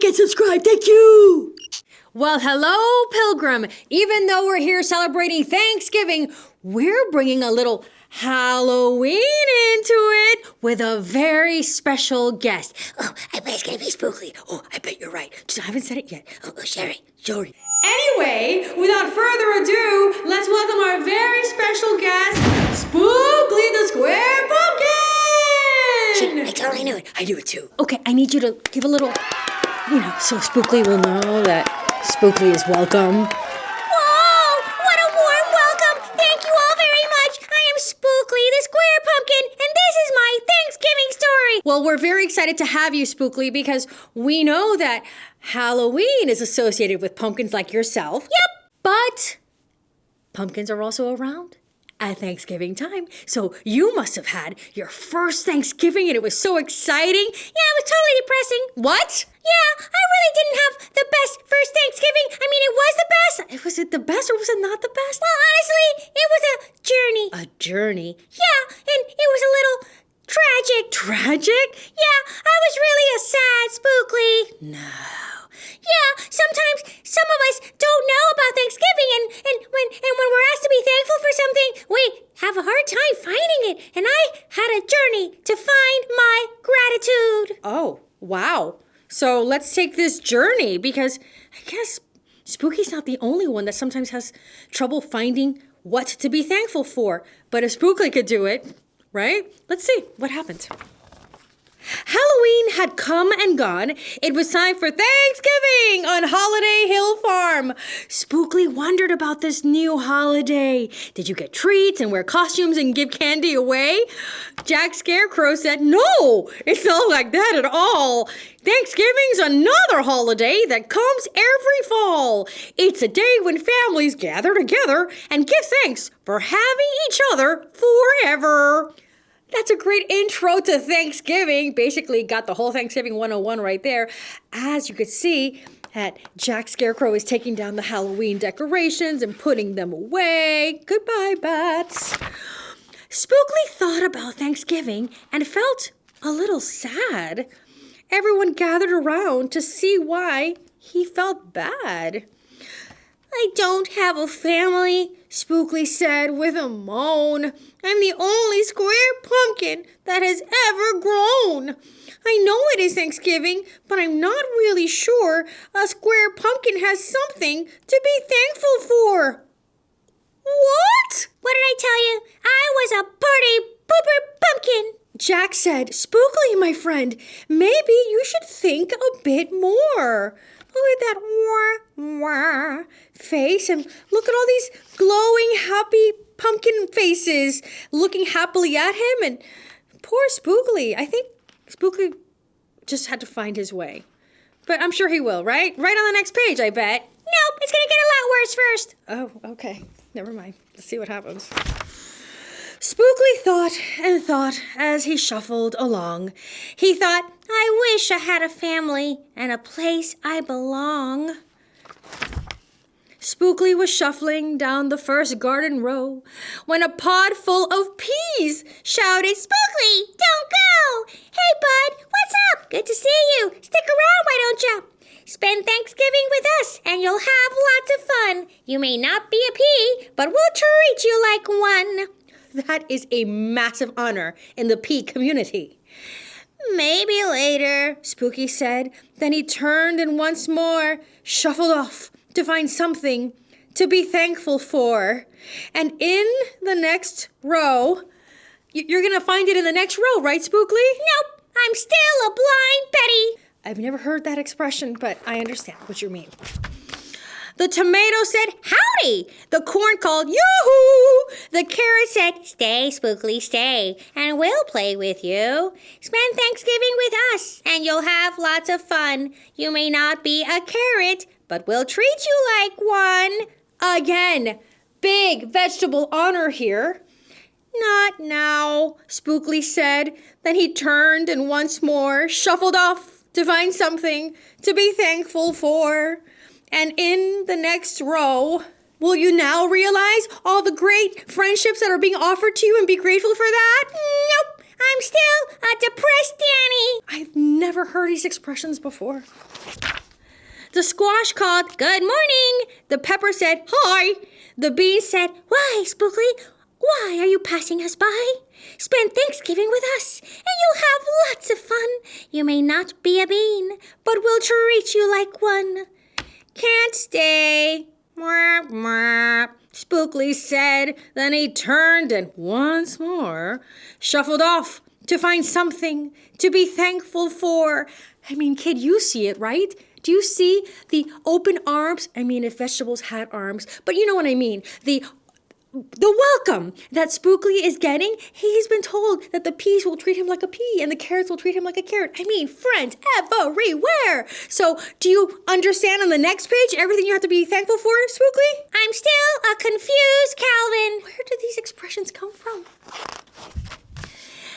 and subscribe. Thank you. Well, hello, Pilgrim. Even though we're here celebrating Thanksgiving, we're bringing a little Halloween into it with a very special guest. Oh, I bet it's going to be Spookley. Oh, I bet you're right. Just I haven't said it yet. Oh, Sherry. Anyway, without further ado, let's welcome our very special guest, Spookley the Square Pumpkin! I totally knew it. I knew it too. Okay, I need you to give a little, so Spookley will know that Spookley is welcome. Whoa! What a warm welcome! Thank you all very much. I am Spookley the Square Pumpkin, and this is my Thanksgiving story. Well, we're very excited to have you, Spookley, because we know that Halloween is associated with pumpkins like yourself. Yep. But pumpkins are also around at Thanksgiving time. So you must have had your first Thanksgiving and it was so exciting. Yeah, it was totally depressing. What? Yeah, I really didn't have the best first Thanksgiving. I mean, it was the best. Was it the best or was it not the best? Well, honestly, it was a journey. A journey? Yeah, and it was a little tragic. Tragic? Yeah, I was really a sad Spookley. No. Yeah, sometimes some of us don't know about Thanksgiving, and when we're asked to be thankful for something, we have a hard time finding it. And I had a journey to find my gratitude. Oh, wow. So let's take this journey because I guess Spooky's not the only one that sometimes has trouble finding what to be thankful for. But if Spookley could do it, right? Let's see what happens. Halloween had come and gone. It was time for Thanksgiving on Holiday Hill Farm. Spookley wondered about this new holiday. Did you get treats and wear costumes and give candy away? Jack Scarecrow said, no, it's not like that at all. Thanksgiving's another holiday that comes every fall. It's a day when families gather together and give thanks for having each other forever. That's a great intro to Thanksgiving. Basically got the whole Thanksgiving 101 right there. As you could see, that Jack Scarecrow is taking down the Halloween decorations and putting them away. Goodbye, bats. Spookley thought about Thanksgiving and felt a little sad. Everyone gathered around to see why he felt bad. I don't have a family, Spookley said with a moan. I'm the only square pumpkin that has ever grown. I know it is Thanksgiving, but I'm not really sure a square pumpkin has something to be thankful for. What? What did I tell you? I was a party pooper pumpkin. Jack said, Spookley, my friend, maybe you should think a bit more. Look at that wah face and look at all these glowing, happy pumpkin faces looking happily at him. And poor Spookley. I think Spookley just had to find his way. But I'm sure he will, right? Right on the next page, I bet. Nope, it's going to get a lot worse first. Oh, okay. Never mind. Let's see what happens. Spookley thought and thought as he shuffled along. He thought, I wish I had a family and a place I belong. Spookley was shuffling down the first garden row when a pod full of peas shouted, Spookley, don't go! Hey, bud, what's up? Good to see you. Stick around, why don't you? Spend Thanksgiving with us, and you'll have lots of fun. You may not be a pea, but we'll treat you like one. That is a massive honor in the pea community. Maybe later, Spooky said. Then he turned and once more shuffled off to find something to be thankful for. And in the next row, you're going to find it in the next row, right, Spookley? Nope, I'm still a blind Betty. I've never heard that expression, but I understand what you mean. The tomato said, howdy. The corn called, yoo-hoo. The carrot said, stay, Spookley, stay, and we'll play with you. Spend Thanksgiving with us, and you'll have lots of fun. You may not be a carrot, but we'll treat you like one. Again, big vegetable honor here. Not now, Spookley said. Then he turned and once more shuffled off to find something to be thankful for. And in the next row, will you now realize all the great friendships that are being offered to you and be grateful for that? Nope, I'm still a depressed Danny. I've never heard these expressions before. squash called, "Good morning." The pepper said, "Hi." The bean said, "Why, Spookley? Why are you passing us by? Spend Thanksgiving with us, and you'll have lots of fun. You may not be a bean, but we'll treat you like one." "Can't stay," Spookley said. Then he turned and once more shuffled off to find something to be thankful for. I mean, kid, you see it, right? Do you see the open arms? I mean, if vegetables had arms, but you know what I mean. The welcome that Spookley is getting. He's been told that the peas will treat him like a pea and the carrots will treat him like a carrot. I mean, friends everywhere. So do you understand on the next page everything you have to be thankful for, Spookley? I'm still a confused Calvin. Where do these expressions come from?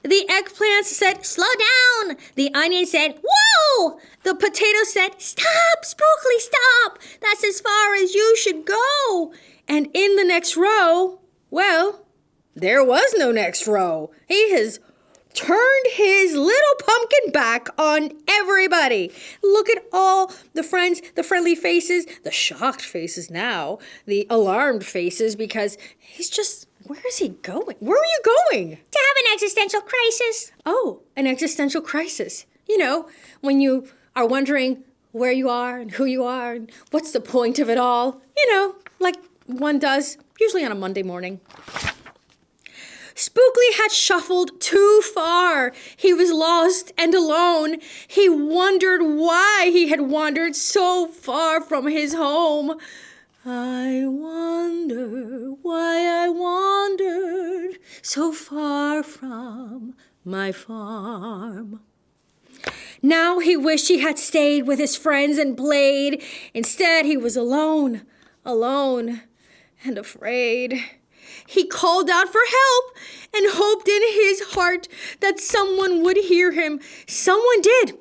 The eggplants said, "Slow down." The onion said, "Whoa." The potato said, "Stop, Spookley, stop. That's as far as you should go." And in the next row, well, there was no next row. He has turned his little pumpkin back on everybody. Look at all the friends, the friendly faces, the shocked faces now, the alarmed faces, because he's just, where is he going? Where are you going? To have an existential crisis. Oh, an existential crisis. You know, when you are wondering where you are and who you are and what's the point of it all. You know, like one does, usually on a Monday morning. Spookley had shuffled too far. He was lost and alone. He wondered why he had wandered so far from his home. "I wonder why I wandered so far from my farm." Now he wished he had stayed with his friends and played. Instead, he was alone and afraid. He called out for help and hoped in his heart that someone would hear him. Someone did.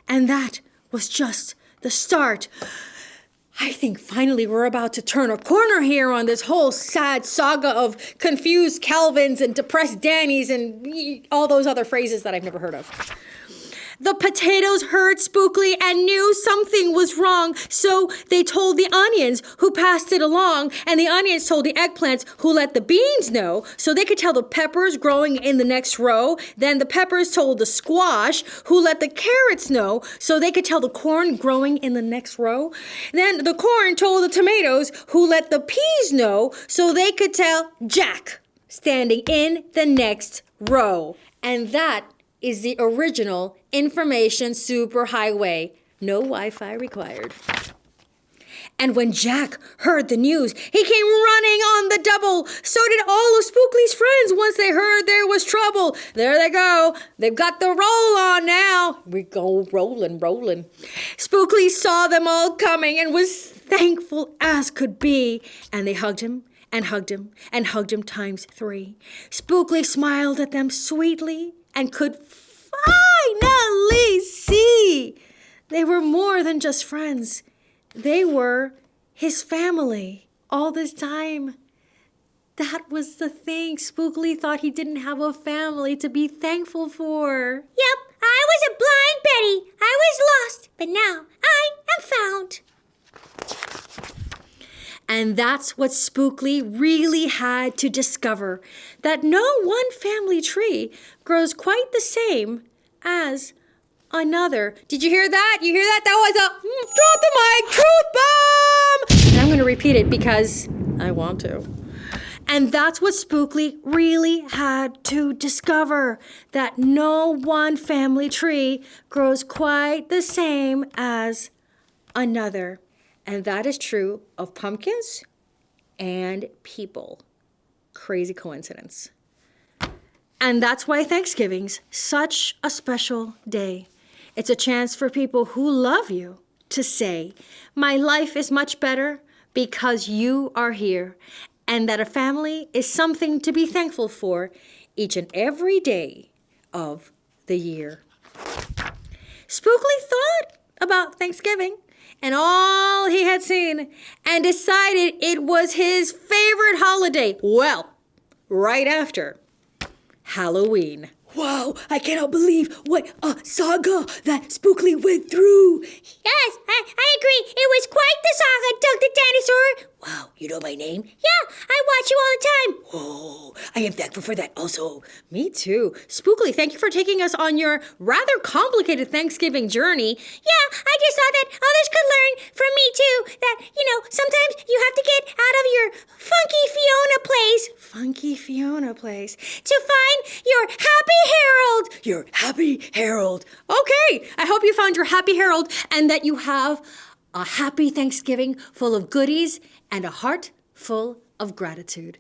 And that was just the start. I think finally we're about to turn a corner here on this whole sad saga of confused Calvins and depressed Dannys and all those other phrases that I've never heard of. The potatoes heard Spookley and knew something was wrong, so they told the onions, who passed it along, and the onions told the eggplants, who let the beans know, so they could tell the peppers growing in the next row. Then the peppers told the squash, who let the carrots know, so they could tell the corn growing in the next row. Then the corn told the tomatoes, who let the peas know, so they could tell Jack, standing in the next row. And that is the original information superhighway. No Wi-Fi required. And when Jack heard the news, he came running on the double. So did all of Spookley's friends once they heard there was trouble. There they go. They've got the roll on now. We go rolling. Spookley saw them all coming and was thankful as could be. And they hugged him and hugged him and hugged him times 3. Spookley smiled at them sweetly and could finally see they were more than just friends. They were his family all this time. That was the thing. Spookley thought he didn't have a family to be thankful for. Yep, I was a blind Betty. I was lost, but now I am found. And that's what Spookley really had to discover, that no one family tree grows quite the same as another. Did you hear that? You hear that? That was a drop the mic truth bomb! And I'm going to repeat it because I want to. And that's what Spookley really had to discover, that no one family tree grows quite the same as another. And that is true of pumpkins and people. Crazy coincidence. And that's why Thanksgiving's such a special day. It's a chance for people who love you to say, my life is much better because you are here, and that a family is something to be thankful for each and every day of the year. Spookley thought about Thanksgiving and all he had seen, and decided it was his favorite holiday. Well, right after Halloween. What? Wow, I cannot believe what a saga that Spookley went through. Yes, I agree. It was quite the saga, Doug the Dinosaur. Wow, you know my name? Yeah, I watch you all the time. Oh, I am thankful for that also. Me too. Spookley, thank you for taking us on your rather complicated Thanksgiving journey. Yeah, I just thought that others could learn from me too. That, sometimes you have to get out of your funky Fiona place Funky Fiona place. to find your happy Harold. Your happy Harold. Okay, I hope you found your happy Harold and that you have a happy Thanksgiving full of goodies and a heart full of gratitude.